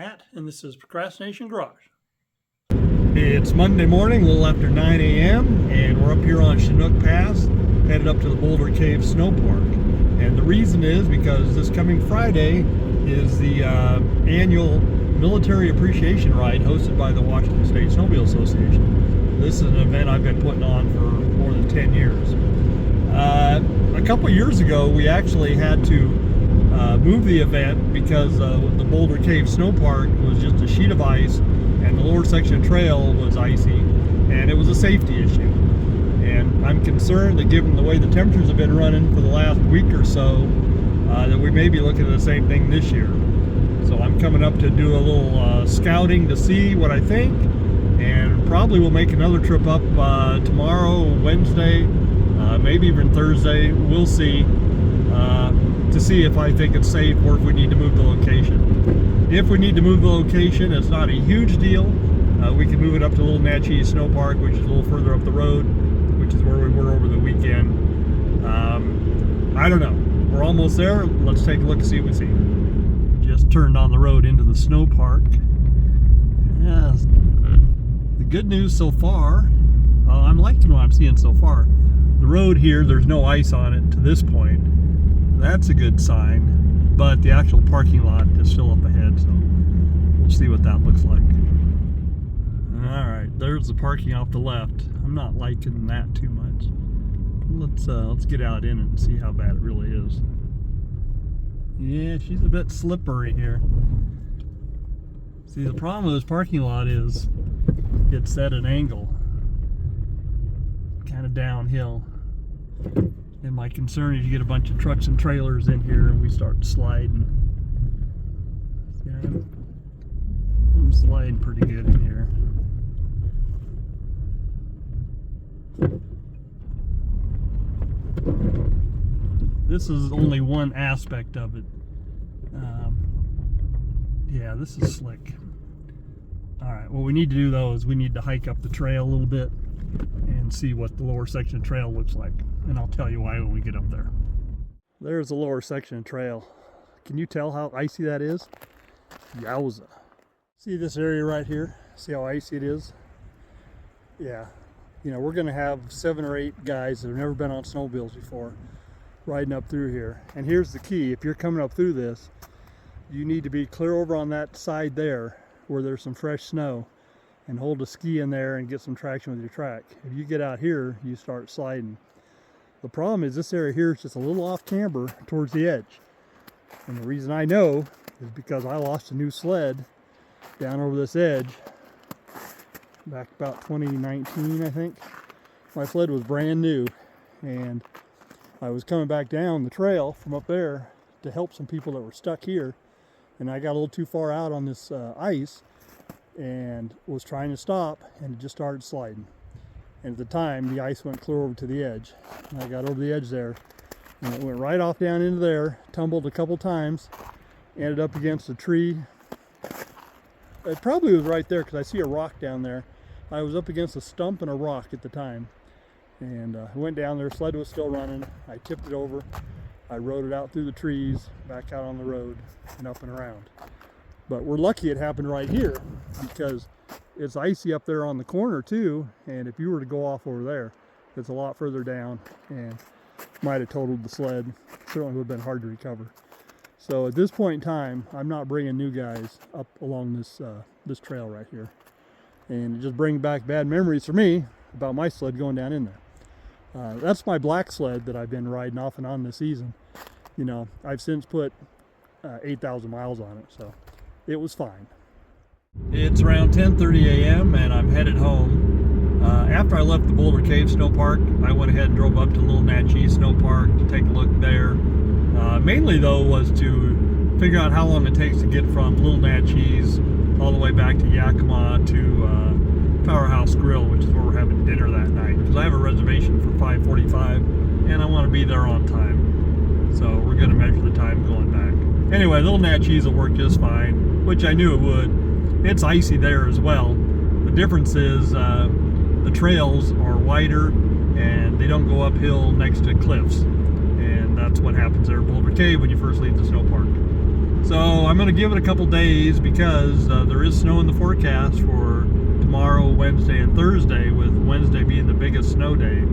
Matt, and this is Procrastination Garage. It's Monday morning, a little after 9 a.m., and we're up here on Chinook Pass, headed up to the Boulder Cave Snow Park. And the reason is because this coming Friday is the annual Military Appreciation Ride hosted by the Washington State Snowmobile Association. This is an event I've been putting on for more than 10 years. A couple years ago, we actually had to move the event because the Boulder Cave Snow Park was just a sheet of ice and the lower section trail was icy, and it was a safety issue. And I'm concerned that given the way the temperatures have been running for the last week or so, that we may be looking at the same thing this year. So I'm coming up to do a little scouting to see what I think, and probably we'll make another trip up tomorrow, Wednesday, maybe even Thursday. We'll see, to see if I think it's safe or if we need to move the location. If we need to move the location, it's not a huge deal. We can move it up to Little Natchez Snow Park, which is a little further up the road, which is where we were over the weekend. I don't know. We're almost there. Let's take a look and see what we see. Just turned on the road into the snow park. Yeah, the good news so far, I'm liking what I'm seeing so far. The road here, there's no ice on it to this point. That's a good sign, but the actual parking lot is still up ahead, so we'll see what that looks like. Alright, there's the parking off the left. I'm not liking that too much. Let's get out in it and see how bad it really is. Yeah, she's a bit slippery here. See, the problem with this parking lot is it's at an angle, kind of downhill. And my concern is you get a bunch of trucks and trailers in here and we start sliding. See, I'm sliding pretty good in here. This is only one aspect of it. Yeah, this is slick. Alright, what we need to do though is we need to hike up the trail a little bit and see what the lower section of trail looks like. And I'll tell you why when we get up there. There's the lower section of trail. Can you tell how icy that is? Yowza. See this area right here? See how icy it is? Yeah. You know, we're going to have 7 or 8 guys that have never been on snowmobiles before riding up through here. And here's the key. If you're coming up through this, you need to be clear over on that side there where there's some fresh snow and hold a ski in there and get some traction with your track. If you get out here, you start sliding. The problem is this area here is just a little off camber towards the edge. And the reason I know is because I lost a new sled down over this edge back about 2019, I think. My sled was brand new, and I was coming back down the trail from up there to help some people that were stuck here, and I got a little too far out on this ice and was trying to stop, and it just started sliding. And at the time, the ice went clear over to the edge. And I got over the edge there, and it went right off down into there, tumbled a couple times, ended up against a tree. It probably was right there because I see a rock down there. I was up against a stump and a rock at the time. And I went down there, sled was still running. I tipped it over. I rode it out through the trees, back out on the road, and up and around. But we're lucky it happened right here because it's icy up there on the corner too, and if you were to go off over there, it's a lot further down and might have totaled the sled. Certainly would have been hard to recover. So at this point in time, I'm not bringing new guys up along this this trail right here, and it just brings back bad memories for me about my sled going down in there. That's my black sled that I've been riding off and on this season. You know, I've since put 8,000 miles on it, so it was fine. It's around 10:30 a.m. and I'm headed home. After I left the Boulder Cave Snow Park, I went ahead and drove up to Little Natchez Snow Park to take a look there. Mainly though was to figure out how long it takes to get from Little Natchez all the way back to Yakima to Powerhouse Grill, which is where we're having dinner that night. Because I have a reservation for 5:45 and I want to be there on time. So we're going to measure the time going back. Anyway, Little Natchez will work just fine, which I knew it would. It's icy there as well. The difference is the trails are wider and they don't go uphill next to cliffs. And that's what happens there at Boulder Cave when you first leave the snow park. So I'm going to give it a couple days because there is snow in the forecast for tomorrow, Wednesday, and Thursday, with Wednesday being the biggest snow day.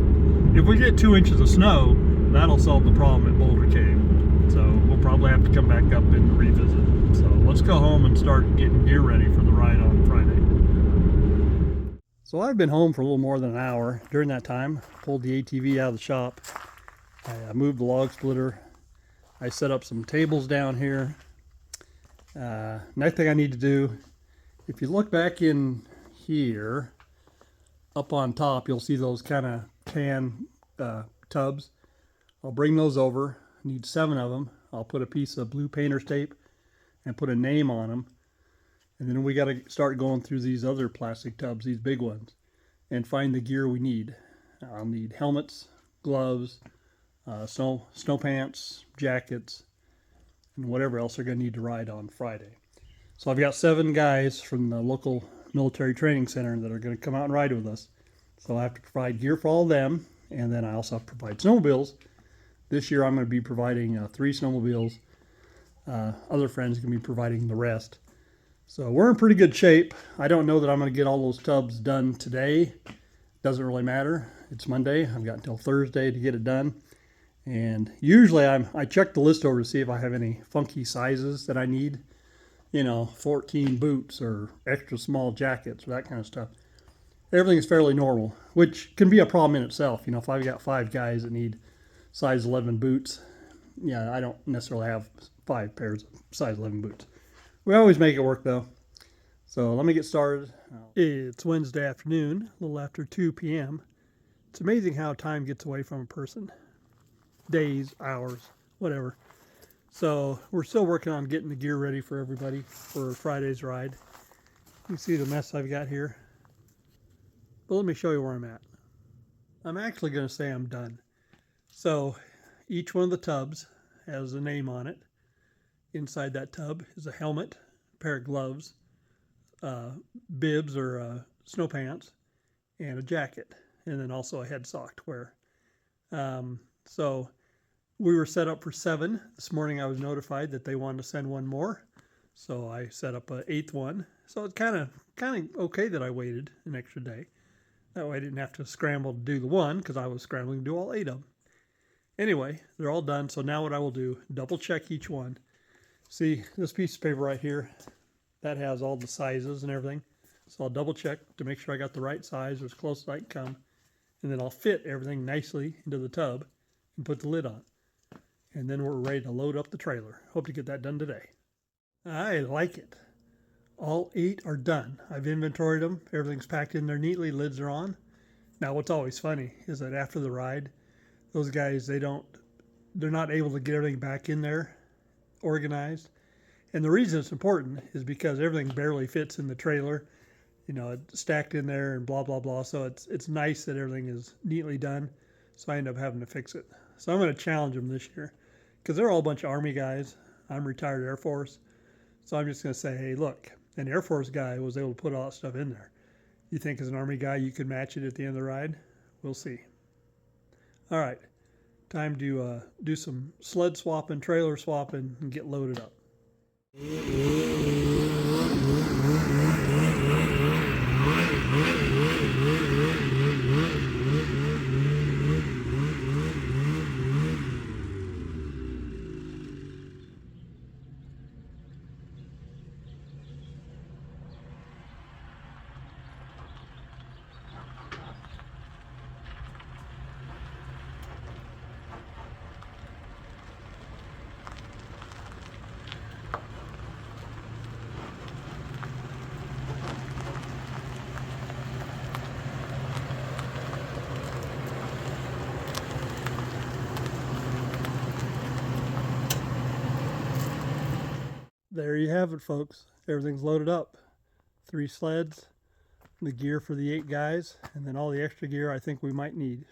If we get 2 inches of snow, that'll solve the problem at Boulder Cave. So we'll probably have to come back up and revisit. So let's go home and start getting gear ready for the ride on Friday. So I've been home for a little more than an hour. During that time, pulled the ATV out of the shop. I moved the log splitter. I set up some tables down here. Next thing I need to do, if you look back in here, up on top, you'll see those kind of tan tubs. I'll bring those over. I need 7 of them. I'll put a piece of blue painter's tape and put a name on them. And then we got to start going through these other plastic tubs, these big ones, and find the gear we need. I'll need helmets, gloves, snow pants, jackets, and whatever else they're going to need to ride on Friday. So I've got 7 guys from the local military training center that are going to come out and ride with us. So I have to provide gear for all of them, and then I also have to provide snowmobiles. This year I'm going to be providing 3 snowmobiles. Other friends are going to be providing the rest. So we're in pretty good shape. I don't know that I'm going to get all those tubs done today. Doesn't really matter. It's Monday. I've got until Thursday to get it done. And usually I check the list over to see if I have any funky sizes that I need. You know, 14 boots or extra small jackets or that kind of stuff. Everything is fairly normal, which can be a problem in itself. You know, if I've got 5 guys that need size 11 boots, yeah, I don't necessarily have 5 pairs of size 11 boots. We always make it work though. So let me get started. It's Wednesday afternoon, a little after 2 p.m. It's amazing how time gets away from a person. Days, hours, whatever. So we're still working on getting the gear ready for everybody for Friday's ride. You can see the mess I've got here. But let me show you where I'm at. I'm actually going to say I'm done. So each one of the tubs has a name on it. Inside that tub is a helmet, a pair of gloves, bibs or snow pants, and a jacket, and then also a head sock to wear. So we were set up for 7. This morning I was notified that they wanted to send one more, so I set up an 8th one. So it's kind of okay that I waited an extra day. That way I didn't have to scramble to do the one because I was scrambling to do all 8 of them. Anyway, they're all done. So now what I will do, double check each one. See this piece of paper right here, that has all the sizes and everything. So I'll double check to make sure I got the right size or as close as I can come. And then I'll fit everything nicely into the tub and put the lid on. And then we're ready to load up the trailer. Hope to get that done today. I like it. All 8 are done. I've inventoried them. Everything's packed in there neatly. Lids are on. Now what's always funny is that after the ride, those guys, they're not able to get everything back in there organized. And the reason it's important is because everything barely fits in the trailer. You know, it's stacked in there and blah, blah, blah. So it's nice that everything is neatly done. So I end up having to fix it. So I'm going to challenge them this year because they're all a bunch of Army guys. I'm retired Air Force. So I'm just going to say, hey, look, an Air Force guy was able to put all that stuff in there. You think as an Army guy you could match it at the end of the ride? We'll see. All right. Time to do some sled swapping, trailer swapping, and get loaded up. There you have it, folks. Everything's loaded up. 3 sleds, the gear for the 8 guys, and then all the extra gear I think we might need.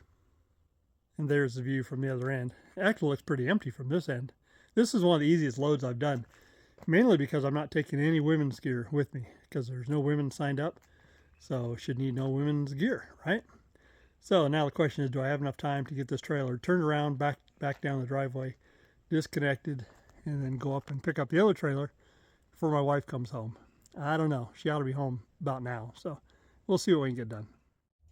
And there's the view from the other end. It actually looks pretty empty from this end. This is one of the easiest loads I've done, mainly because I'm not taking any women's gear with me, because there's no women signed up, so should need no women's gear, right? So now the question is, do I have enough time to get this trailer turned around, back down the driveway, disconnected, and then go up and pick up the other trailer before my wife comes home. I don't know. She ought to be home about now, so we'll see what we can get done.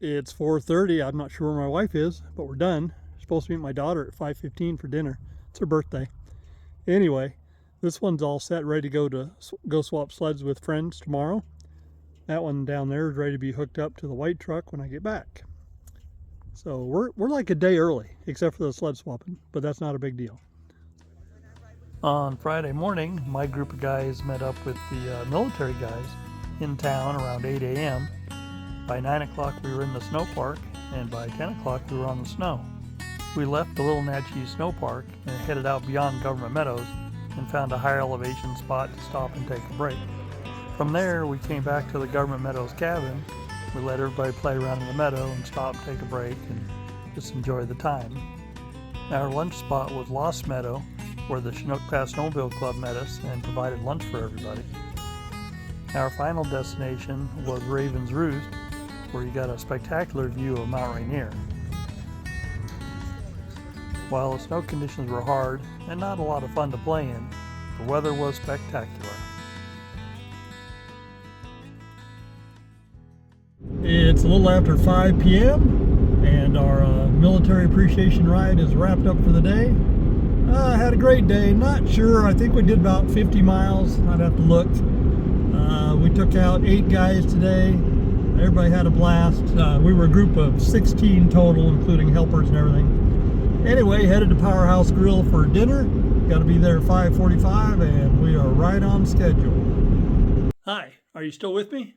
It's 4:30. I'm not sure where my wife is, but we're done. Supposed to meet my daughter at 5:15 for dinner. It's her birthday. Anyway, this one's all set, ready to go swap sleds with friends tomorrow. That one down there is ready to be hooked up to the white truck when I get back. So we're like a day early, except for the sled swapping, but that's not a big deal. On Friday morning, my group of guys met up with the military guys in town around 8 a.m. By 9 o'clock we were in the snow park, and by 10 o'clock we were on the snow. We left the Little Natchez Snow Park and headed out beyond Government Meadows and found a higher elevation spot to stop and take a break. From there, we came back to the Government Meadows cabin. We let everybody play around in the meadow and stop, take a break, and just enjoy the time. Our lunch spot was Lost Meadow, where the Chinook Pass Snowmobile Club met us and provided lunch for everybody. Our final destination was Raven's Roost, where you got a spectacular view of Mount Rainier. While the snow conditions were hard and not a lot of fun to play in, the weather was spectacular. It's a little after 5 p.m. and our military appreciation ride is wrapped up for the day. I had a great day. Not sure. I think we did about 50 miles. I'd have to look. We took out 8 guys today. Everybody had a blast. We were a group of 16 total, including helpers and everything. Anyway, headed to Powerhouse Grill for dinner. Got to be there at 5:45, and we are right on schedule. Hi, are you still with me?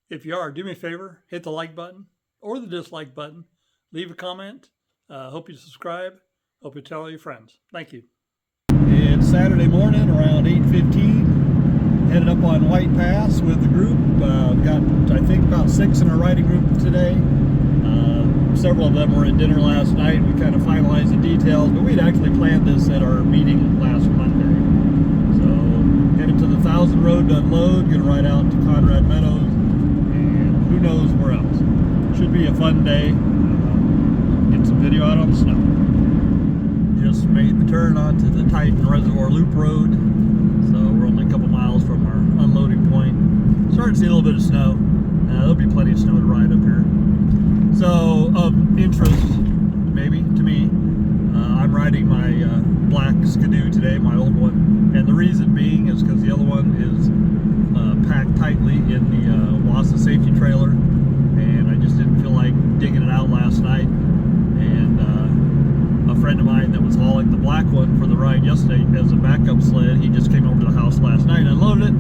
If you are, do me a favor, hit the like button or the dislike button. Leave a comment. Hope you subscribe. Hope you tell all your friends. Thank you. It's Saturday morning around 8:15. Headed up on White Pass with the group. Got, I think, about 6 in our riding group today. Several of them were at dinner last night. We kind of finalized the details, but we'd actually planned this at our meeting last Monday. So headed to the 1000 Road to unload, gonna ride out to Conrad Meadows, and who knows where else. Should be a fun day. Get some video out on the snow. Just made the turn onto the Titan Reservoir Loop Road, so we're only a couple miles from our unloading point. Starting to see a little bit of snow. There'll be plenty of snow to ride up here. So, of interest, maybe, to me, I'm riding my black Skidoo today, my old one, and the reason being is because the other one is packed tightly in the Wassa safety trailer, and I just didn't feel like digging it out last night, and a friend of mine that was hauling the black one for the ride yesterday as a backup sled, he just came over to the house last night and unloaded it,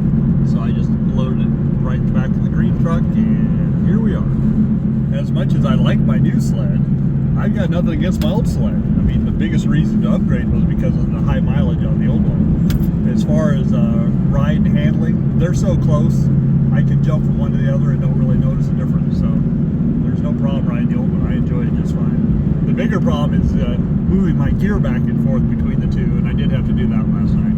so I just loaded it right in the back of the green truck, and here we are. As much as I like my new sled, I've got nothing against my old sled. I mean, the biggest reason to upgrade was because of the high mileage on the old one. As far as ride and handling, they're so close, I can jump from one to the other and don't really notice a difference. So there's no problem riding the old one. I enjoy it just fine. The bigger problem is moving my gear back and forth between the two, and I did have to do that last night.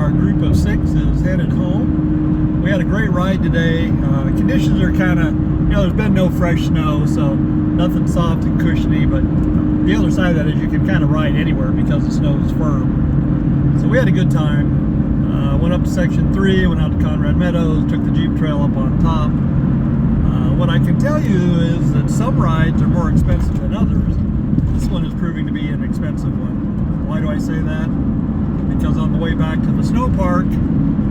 our group of 6 is headed home. We had a great ride today. Conditions are kind of, there's been no fresh snow, so nothing soft and cushiony, but the other side of that is you can kind of ride anywhere because the snow is firm. So we had a good time. Went up to section 3, went out to Conrad Meadows, took the Jeep Trail up on top. What I can tell you is that some rides are more expensive than others. This one is proving to be an expensive one. Why do I say that? Because on the way back to the snow park,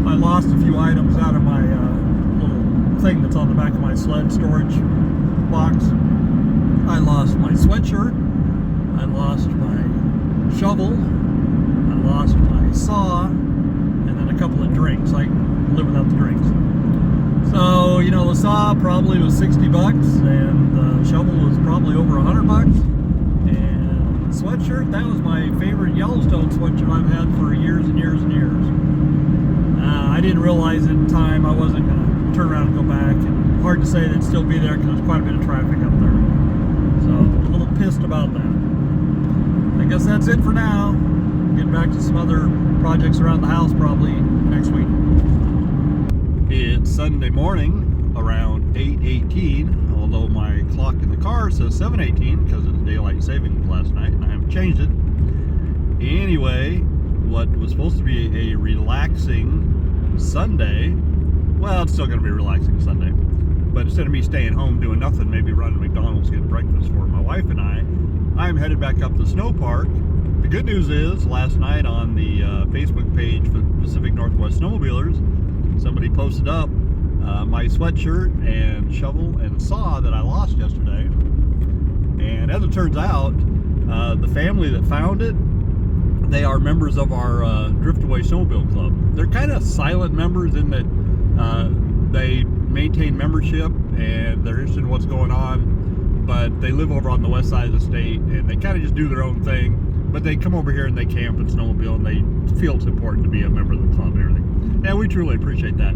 I lost a few items out of my little thing that's on the back of my sled storage box. I lost my sweatshirt, I lost my shovel, I lost my saw, and then a couple of drinks. I live without the drinks. So, the saw probably was 60 bucks, and the shovel was probably over 100 bucks. And the sweatshirt, that was my favorite Yellowstone sweatshirt I've had for years and years and years. I didn't realize in time I wasn't going to turn around and go back, and hard to say that it'd still be there because there's quite a bit of traffic up there. So, a little pissed about that. I guess that's it for now. Getting back to some other projects around the house probably next week. It's Sunday morning around 8:18, although my clock in the car says 7:18 because of the daylight savings last night, and I haven't changed it. Anyway, what was supposed to be a relaxing Sunday, well, it's still going to be a relaxing Sunday, but instead of me staying home doing nothing, maybe running McDonald's, getting breakfast for my wife and I'm headed back up the snow park. The good news is, last night on the Facebook page for Pacific Northwest Snowmobilers, somebody posted up my sweatshirt and shovel and saw that I lost yesterday. And as it turns out, the family that found it, they are members of our Driftaway Snowmobile Club. They're kind of silent members in that they maintain membership and they're interested in what's going on, but they live over on the west side of the state and they kind of just do their own thing. But they come over here and they camp and snowmobile, and they feel it's important to be a member of the club and everything. And we truly appreciate that.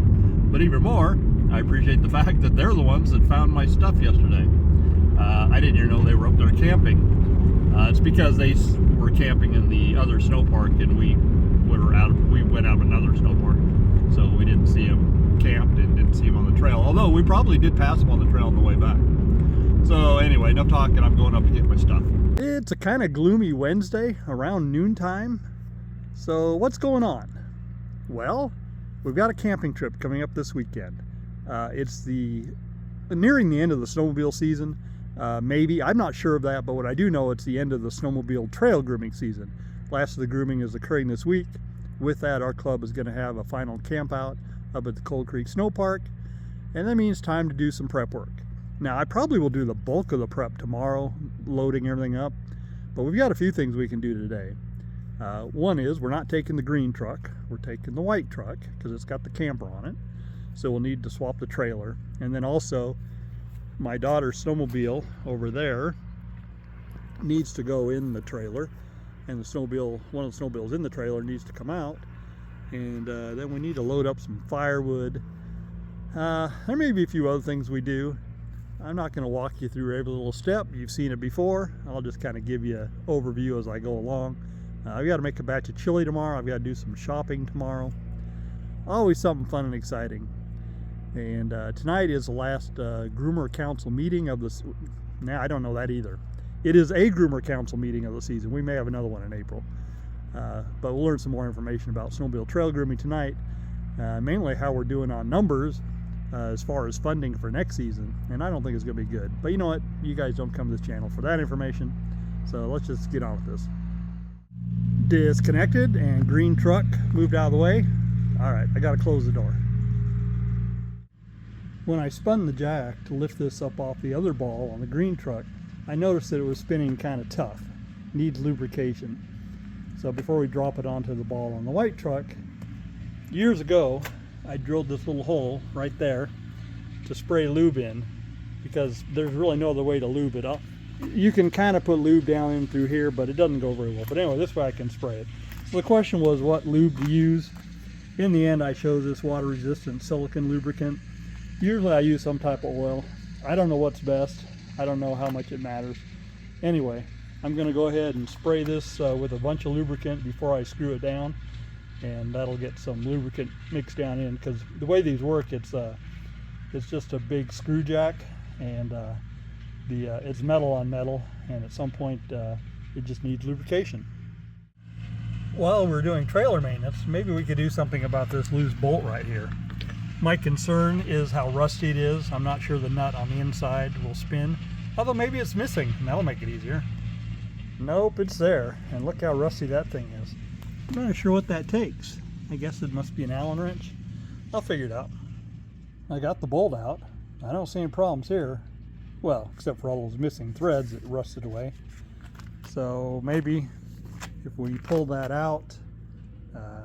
But even more, I appreciate the fact that they're the ones that found my stuff yesterday. I didn't even know they were up there camping. It's because they were camping in the other snow park, and we went out of another snow park, so we didn't see them camped and didn't see them on the trail. Although we probably did pass them on the trail on the way back. So anyway, enough talking. I'm going up to get my stuff. It's a kind of gloomy Wednesday around noontime. So what's going on? Well, we've got a camping trip coming up this weekend. It's nearing the end of the snowmobile season. Maybe, I'm not sure of that, but what I do know, it's the end of the snowmobile trail grooming season. Last of the grooming is occurring this week. With that, our club is going to have a final camp out up at the Cold Creek Snow Park, and that means time to do some prep work. Now, I probably will do the bulk of the prep tomorrow, loading everything up, but we've got a few things we can do today. One is we're not taking the green truck, we're taking the white truck because it's got the camper on it, so we'll need to swap the trailer. And then also, my daughter's snowmobile over there needs to go in the trailer, and one of the snowmobiles in the trailer needs to come out, and then we need to load up some firewood. There may be a few other things we do. I'm not going to walk you through every little step. You've seen it before. I'll just kind of give you an overview as I go along. I've got to make a batch of chili tomorrow. I've got to do some shopping tomorrow. Always something fun and exciting. And tonight is the last groomer council meeting of this. Now, I don't know that either. It is a groomer council meeting of the season. We may have another one in April. But we'll learn some more information about snowmobile trail grooming tonight. Mainly how we're doing on numbers as far as funding for next season, and I don't think it's going to be good. But you know what? You guys don't come to this channel for that information, so let's just get on with this. Disconnected, and green truck moved out of the way. All right, I got to close the door. When I spun the jack to lift this up off the other ball on the green truck, I noticed that it was spinning kind of tough, needs lubrication. So before we drop it onto the ball on the white truck, years ago, I drilled this little hole right there to spray lube in, because there's really no other way to lube it up. You can kind of put lube down in through here, but it doesn't go very well. But anyway, this way I can spray it. So the question was what lube to use. In the end, I chose this water-resistant silicone lubricant. Usually I use some type of oil. I don't know what's best. I don't know how much it matters. Anyway, I'm going to go ahead and spray this with a bunch of lubricant before I screw it down. and that'll get some lubricant mixed down in, because the way these work, it's just a big screw jack, and it's metal on metal, and at some point it just needs lubrication. While we're doing trailer maintenance, maybe we could do something about this loose bolt right here. My concern is how rusty it is. I'm not sure the nut on the inside will spin, although maybe it's missing, and that'll make it easier. Nope, it's there, and look how rusty that thing is. I'm not sure what that takes. I guess it must be an Allen wrench. I'll figure it out. I got the bolt out. I don't see any problems here. Well, except for all those missing threads that rusted away. So maybe if we pull that out,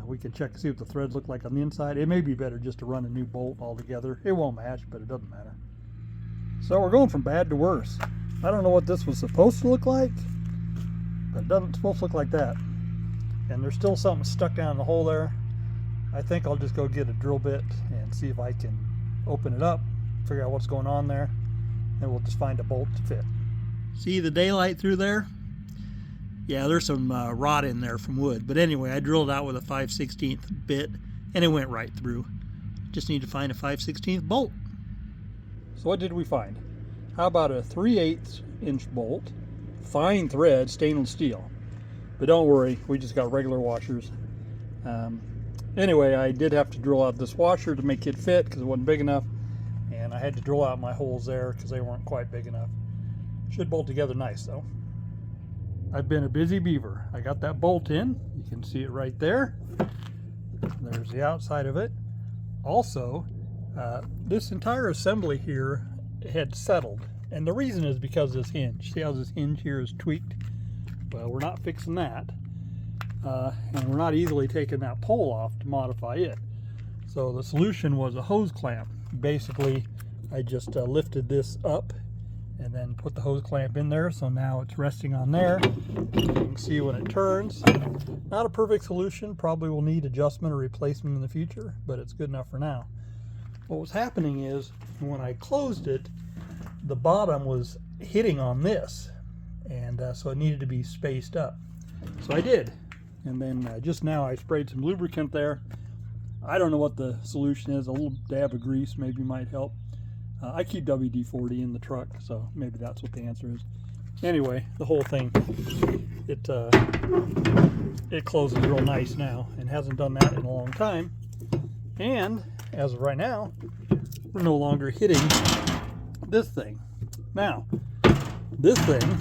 we can check to see what the threads look like on the inside. It may be better just to run a new bolt altogether. It won't match, but it doesn't matter. So we're going from bad to worse. I don't know what this was supposed to look like, but it doesn't supposed to look like that. And there's still something stuck down in the hole there. I think I'll just go get a drill bit and see if I can open it up, figure out what's going on there, and we'll just find a bolt to fit. See the daylight through there? Yeah, there's some rot in there from wood. But anyway, I drilled out with a 5/16 bit, and it went right through. Just need to find a 5/16 bolt. So what did we find? How about a 3/8 inch bolt, fine thread, stainless steel. But don't worry, we just got regular washers. Anyway, I did have to drill out this washer to make it fit because it wasn't big enough, and I had to drill out my holes there because they weren't quite big enough. Should bolt together nice though. I've been a busy beaver. I got that bolt in. You can see it right there. There's the outside of it. Also, this entire assembly here had settled, and the reason is because of this hinge. See how this hinge here is tweaked? Well, we're not fixing that, and we're not easily taking that pole off to modify it. So the solution was a hose clamp. Basically, I just lifted this up and then put the hose clamp in there, so now it's resting on there. You can see when it turns. Not a perfect solution, probably will need adjustment or replacement in the future, but it's good enough for now. What was happening is, when I closed it, the bottom was hitting on this, and so it needed to be spaced up. So I did, and then just now I sprayed some lubricant there. I don't know what the solution is. A little dab of grease maybe might help. I keep WD-40 in the truck, so maybe that's what the answer is. Anyway, the whole thing, it closes real nice now, and hasn't done that in a long time. And as of right now, we're no longer hitting this thing. Now, this thing,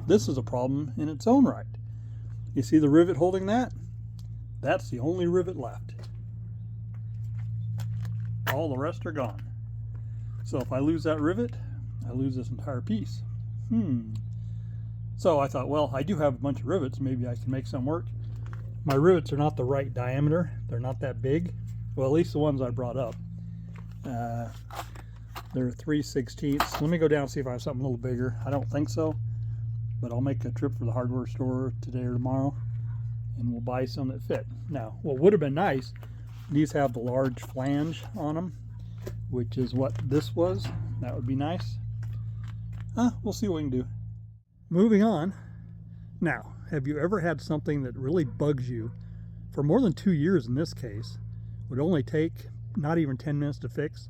this is a problem in its own right. You see the rivet holding that? That's the only rivet left. All the rest are gone. So if I lose that rivet, I lose this entire piece. So I thought, well, I do have a bunch of rivets. Maybe I can make some work. My rivets are not the right diameter. They're not that big. Well, at least the ones I brought up. They're 3/16. Let me go down and see if I have something a little bigger. I don't think so, but I'll make a trip for the hardware store today or tomorrow, and we'll buy some that fit. Now, what would have been nice, these have the large flange on them, which is what this was. That would be nice. We'll see what we can do. Moving on. Now, have you ever had something that really bugs you for more than 2 years in this case, would only take not even 10 minutes to fix,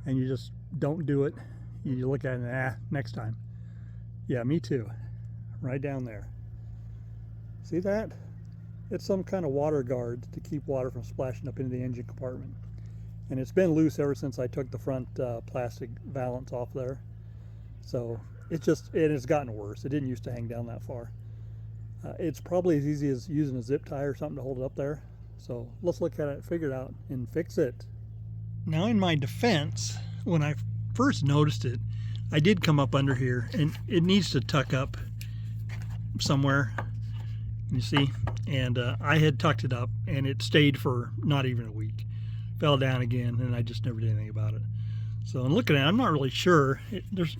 and you just don't do it? You look at it and next time. Yeah, me too. Right down there. See that? It's some kind of water guard to keep water from splashing up into the engine compartment. And it's been loose ever since I took the front plastic valance off there. So it's gotten worse. It didn't used to hang down that far. It's probably as easy as using a zip tie or something to hold it up there. So let's look at it, figure it out, and fix it. Now, in my defense, when I first noticed it, I did come up under here, and it needs to tuck up somewhere. You see? And I had tucked it up, and it stayed for not even a week. Fell down again, and I just never did anything about it. So I'm looking at it, I'm not really sure. There's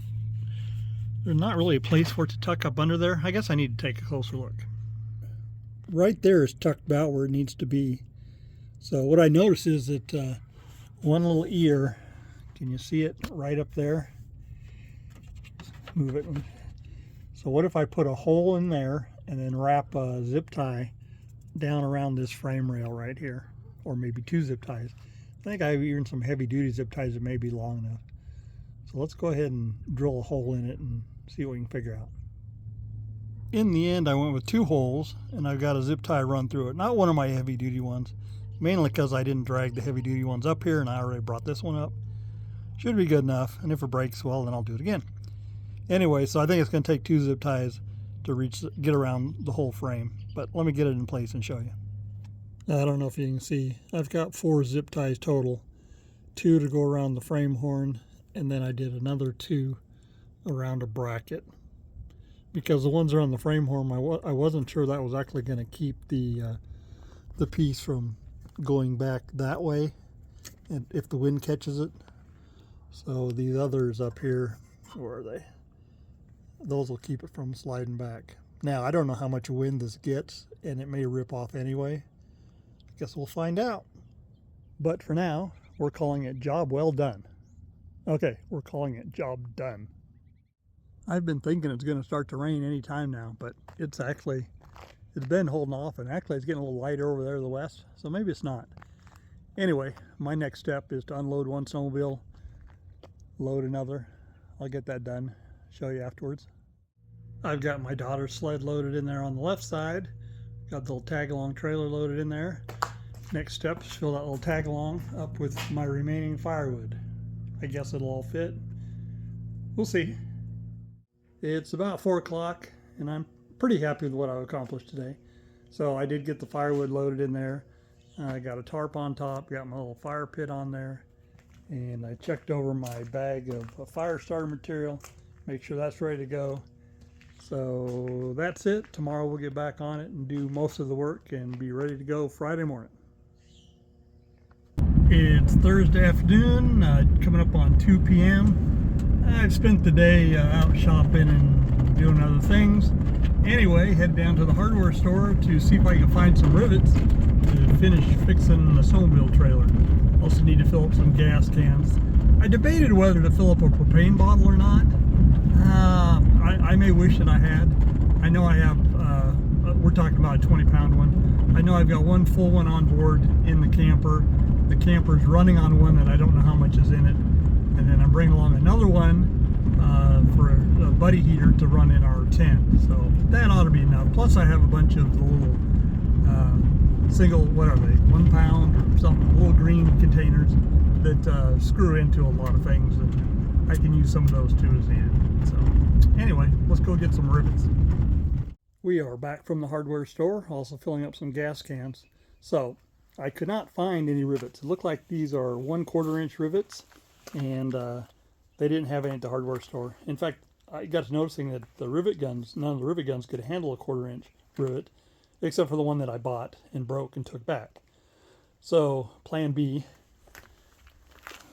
not really a place for it to tuck up under there. I guess I need to take a closer look. Right there is tucked about where it needs to be. So what I notice is that one little ear, can you see it right up there? Move it. So what if I put a hole in there and then wrap a zip tie down around this frame rail right here, or maybe 2 zip ties. I think I have even some heavy duty zip ties that may be long enough. So let's go ahead and drill a hole in it and see what we can figure out. In the end, I went with 2 holes, and I've got a zip tie run through it. Not one of my heavy duty ones, mainly because I didn't drag the heavy duty ones up here and I already brought this one up. Should be good enough, and if it breaks, well, then I'll do it again. Anyway, so I think it's going to take 2 zip ties to get around the whole frame, but let me get it in place and show you. I don't know if you can see, I've got 4 zip ties total, 2 to go around the frame horn, and then I did another 2 around a bracket. Because the ones around the frame horn, I wasn't sure that was actually going to keep the piece from going back that way, and if the wind catches it. So these others up here, where are they? Those will keep it from sliding back. Now, I don't know how much wind this gets, and it may rip off anyway. I guess we'll find out. But for now, we're calling it job well done. Okay, we're calling it job done. I've been thinking it's going to start to rain any time now, but it's been holding off, and actually it's getting a little lighter over there to the west, so maybe it's not. Anyway, my next step is to unload one snowmobile, load another. I'll get that done, show you afterwards. I've got my daughter's sled loaded in there on the left side, got the little tag-along trailer loaded in there. Next step is fill that little tag-along up with my remaining firewood. I guess it'll all fit. We'll see. It's about 4 o'clock, and I'm pretty happy with what I've accomplished today. So I did get the firewood loaded in there. I got a tarp on top, got my little fire pit on there, and I checked over my bag of fire starter material, make sure that's ready to go. So that's it. Tomorrow we'll get back on it and do most of the work and be ready to go Friday morning. It's Thursday afternoon, coming up on 2 p.m. I've spent the day out shopping and doing other things. Anyway, head down to the hardware store to see if I can find some rivets to finish fixing the snowmobile trailer. Also need to fill up some gas cans. I debated whether to fill up a propane bottle or not. I may wish that I had. I know I have, we're talking about a 20-pound one. I know I've got one full one on board in the camper. The camper's running on one that I don't know how much is in it. And then I'm bringing along another one for a buddy heater to run in our tent. So that ought to be enough. Plus I have a bunch of the little single, what are they, 1 pound or something, little green containers that screw into a lot of things. And I can use some of those too as needed. So anyway, let's go get some rivets. We are back from the hardware store, also filling up some gas cans. So I could not find any rivets. It looked like these are 1/4 inch rivets, and they didn't have any at the hardware store. In fact, I got to noticing that the rivet guns, none of the rivet guns could handle a 1/4 inch rivet, except for the one that I bought and broke and took back. So plan B,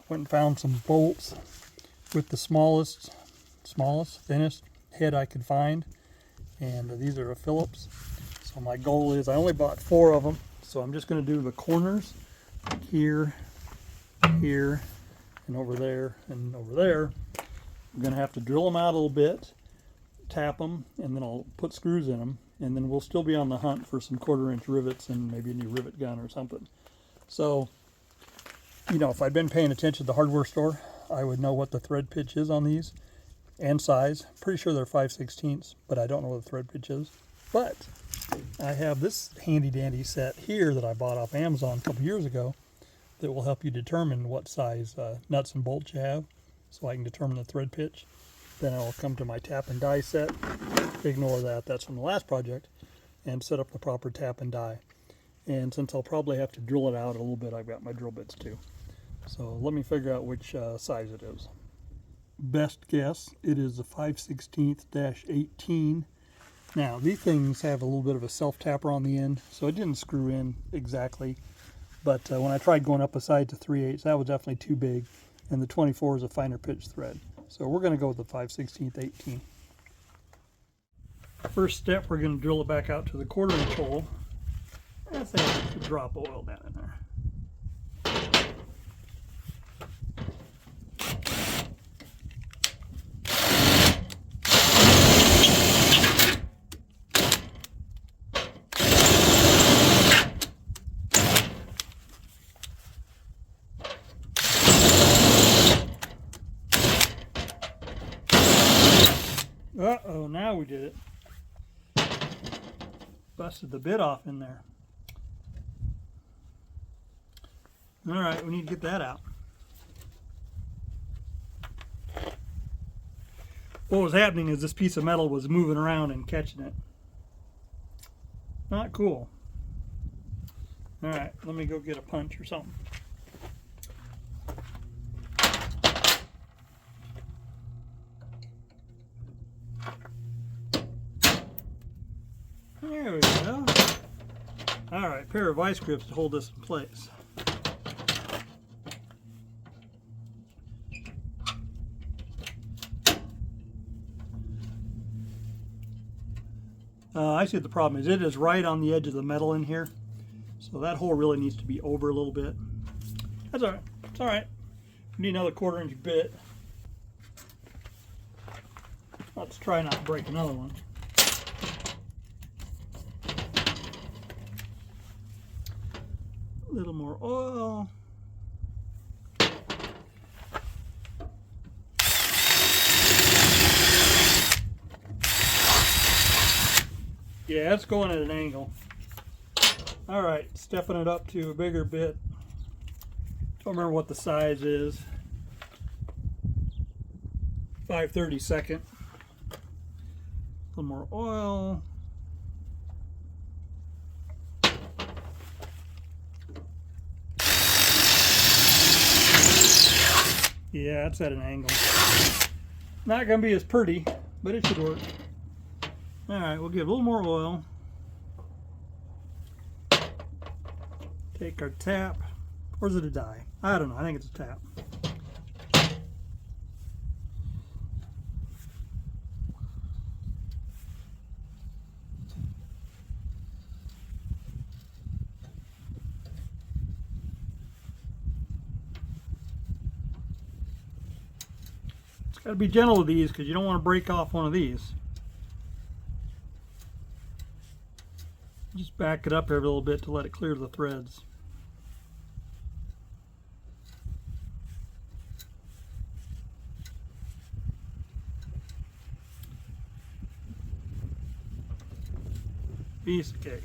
went and found some bolts with the smallest, thinnest head I could find, and these are a Phillips. So my goal is, I only bought 4 of them, so I'm just going to do the corners here, here, and over there, and over there. I'm going to have to drill them out a little bit, tap them, and then I'll put screws in them, and then we'll still be on the hunt for some 1/4 inch rivets and maybe a new rivet gun or something. So, you know, if I'd been paying attention to the hardware store, I would know what the thread pitch is on these and size. Pretty sure they're 5/16, but I don't know what the thread pitch is. But I have this handy dandy set here that I bought off Amazon a couple years ago that will help you determine what size nuts and bolts you have, so I can determine the thread pitch. Then I'll come to my tap and die set, ignore that, that's from the last project, and set up the proper tap and die. And since I'll probably have to drill it out a little bit, I've got my drill bits too. So let me figure out which size it is. Best guess, it is a 5/16-18. Now these things have a little bit of a self-tapper on the end, so it didn't screw in exactly. But when I tried going up a side to 3/8, that was definitely too big, and the 24 is a finer pitch thread. So we're going to go with the 5/16-18. First step, we're going to drill it back out to the 1/4 inch hole. I think I could drop oil down in there. we did it. Busted the bit off in there. All right, we need to get that out. What was happening is this piece of metal was moving around and catching it. Not cool. All right, let me go get a punch or something. There we go. All right, pair of vice grips to hold this in place. I see what the problem is. It is right on the edge of the metal in here. So that hole really needs to be over a little bit. That's all right. It's all right. We need another 1/4 inch bit. Let's try not to break another one. A little more oil. Yeah, it's going at an angle. All right, stepping it up to a bigger bit. Don't remember what the size is. 5/32. A little more oil. Yeah, it's at an angle. Not gonna be as pretty, but it should work. All right, we'll give a little more oil. Take our tap. Or is it a die? I don't know. I think it's a tap. It's got to be gentle with these because you don't want to break off one of these. Just back it up every little bit to let it clear the threads. Piece of cake.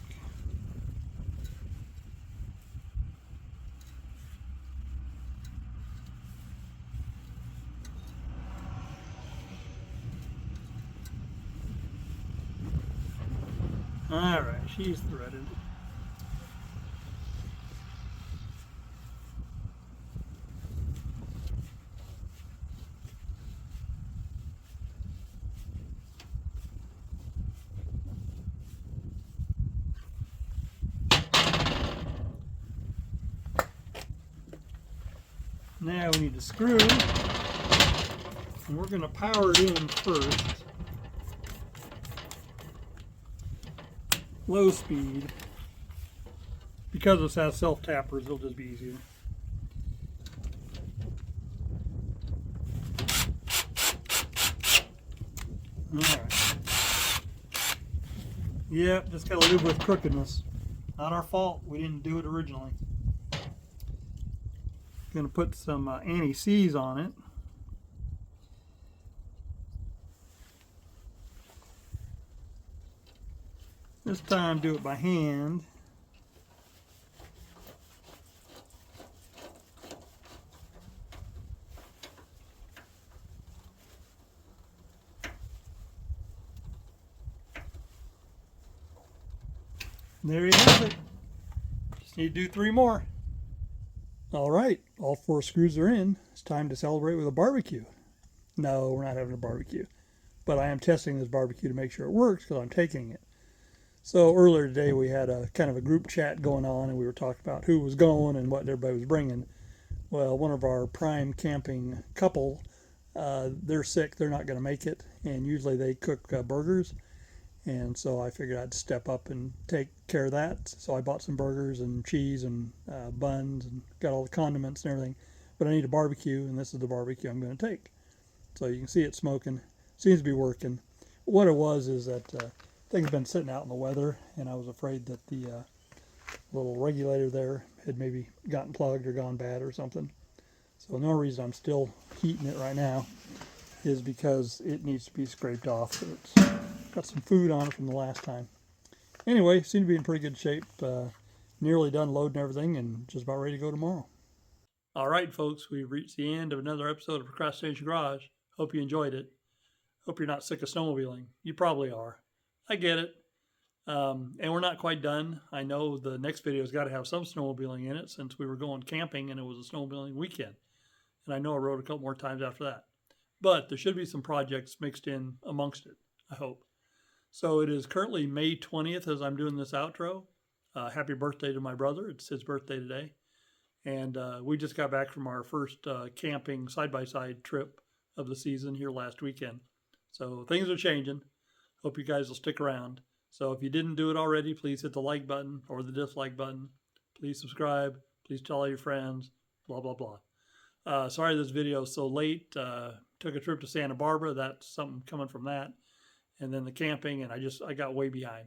All right, she's threaded. Now we need to screw, and we're going to power it in first. Low speed. Because this has self-tappers, it'll just be easier. Alright. Yep, just gotta live with crookedness. Not our fault, we didn't do it originally. Gonna put some anti-seize on it. This time do it by hand. There you have it. Just need to do 3 more. All right, all 4 screws are in. It's time to celebrate with a barbecue. No, we're not having a barbecue. But I am testing this barbecue to make sure it works because I'm taking it. So earlier today we had a kind of a group chat going on and we were talking about who was going and what everybody was bringing. Well, one of our prime camping couple, they're sick, they're not going to make it, and usually they cook burgers. And so I figured I'd step up and take care of that. So I bought some burgers and cheese and buns and got all the condiments and everything. But I need a barbecue, and this is the barbecue I'm going to take. So you can see it smoking. Seems to be working. What it was is that things been sitting out in the weather, and I was afraid that the little regulator there had maybe gotten plugged or gone bad or something. So the only reason I'm still heating it right now is because it needs to be scraped off. So it's Got some food on it from the last time. Anyway, seem to be in pretty good shape. Nearly done loading everything and just about ready to go tomorrow. All right, folks, we've reached the end of another episode of Procrastination Garage. Hope you enjoyed it. Hope you're not sick of snowmobiling. You probably are. I get it. And we're not quite done. I know the next video's got to have some snowmobiling in it since we were going camping and it was a snowmobiling weekend. And I know I rode a couple more times after that. But there should be some projects mixed in amongst it, I hope. So it is currently May 20th as I'm doing this outro. Happy birthday to my brother. It's his birthday today. And we just got back from our first camping side-by-side trip of the season here last weekend. So things are changing. Hope you guys will stick around. So if you didn't do it already, please hit the like button or the dislike button. Please subscribe. Please tell all your friends. Blah, blah, blah. Sorry this video is so late. Took a trip to Santa Barbara. That's something coming from that. And then the camping, and I got way behind.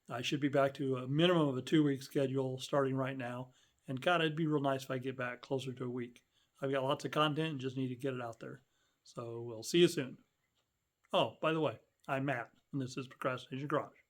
I should be back to a minimum of a 2-week schedule starting right now. And God, it'd be real nice if I get back closer to a week. I've got lots of content and just need to get it out there. So we'll see you soon. Oh, by the way, I'm Matt, and this is Procrastination Garage.